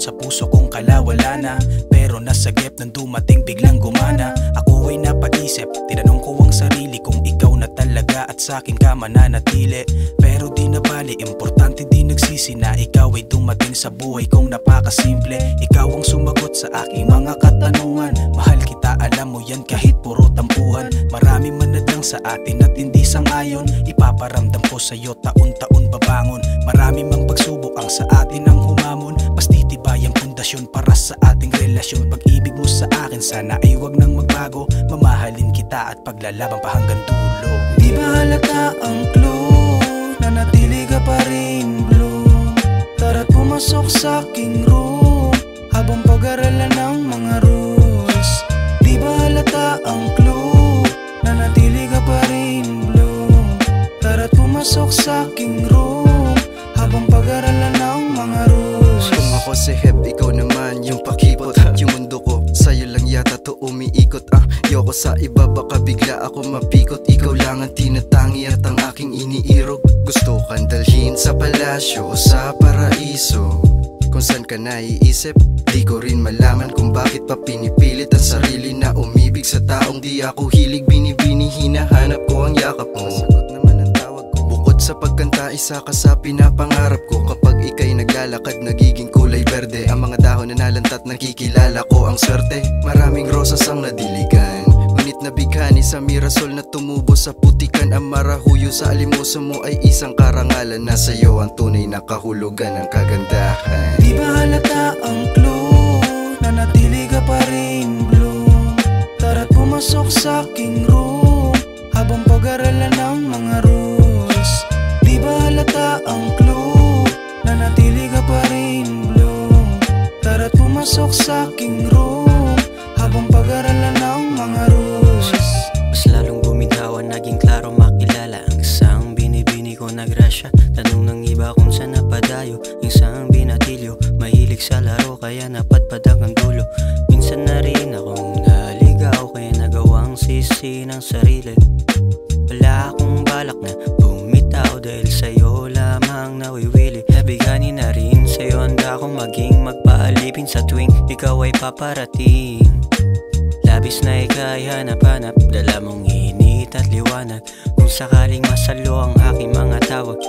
sa puso kong kalawala na. Pero nasagip nang dumating biglang gumana. Ako ay napaisip, tinanong ko ang sarili kung ikaw na talaga at sa'kin ka mananatili. Pero di na bali, importante di nagsisi na ikaw ay dumating sa buhay kong napakasimple. Ikaw ang sumagot sa aking mga katanungan. Mahal kita, alam mo yan kahit puro tampuhan. Marami man nadang sa atin at hindi sangayon. Ipaparamdam ko sa'yo taon-taon babangon. Marami mang pagsubok ang sa atin ang humamon. Mas titibay ang pundasyon para sa ating relasyon. Pag-ibig mo sa akin sana ay wag nang magbago. Mamahalin kita at paglalaban pa hanggang dulo. Di ba halata ang clue? Nanatili ka pa rin blue. Tara't pumasok sa aking room habang pag-aralan ng mga rules. Di ba halata ang clue? Nanatili ka pa rin blue. Tara't pumasok sa aking room habang pag-aralan ng mga rules. Kung ako si Heb, ikaw naman yung pakipot. Yung mundo ko, sa'yo lang yata to umiikot. Yoko sa iba, baka bigla ako mapikot. Ikaw lang ang tinatangi at ang aking iniirog. Gusto kang dalhin sa palasyo o sa paraiso. Kung saan ka naiisip, di ko rin malaman kung bakit pa pinipilit ang sarili na umibig sa taong di ako hilig. Binibini, hinahanap ko ang yakap mo. Masagot naman ang tawag ko. Bukod sa pagkanta, isa ka sa pinapangarap ko. Kapag ika'y naglalakad, nagiging kulay berde. Ang mga dahon na nalantat, nakikilala ko ang swerte. Maraming rosas ang nadiligan, ngunit nabighani sa mirasol na tumubo sa putikan. Ang marahuyo sa alimuso mo ay isang karangalan. Na sa'yo ang tunay na kahulugan ng kagandahan. Di ba halata ang clue? Nanatili ka pa rin blue. Tara't pumasok sa aking room habang pag-aralan ng mga rules. Di ba halata ang clue? Nanatili ka pa rin blue. Tara't pumasok sa aking room habang pag-aralan ng mga rules. Mas lalong guminawa, naging klaro makilala ang isang binibini ko na grasya. Tanong ng iba kung saan napadayo yung isang binatilyo. Mahilig sa laro kaya napadpad ang dulo. Minsan na rin akong naligaw kaya nagawang sisi ng sarili. Wala akong balak na bumitaw dahil sa'yo lamang nawiwili. Nabigani na rin sa'yo, handa akong maging magpaalipin sa tuwing ikaw ay paparating. Labis na ika'y hanap-hanap, dala mong init at liwanag. Kung sakaling masalo ang aking mga tawag,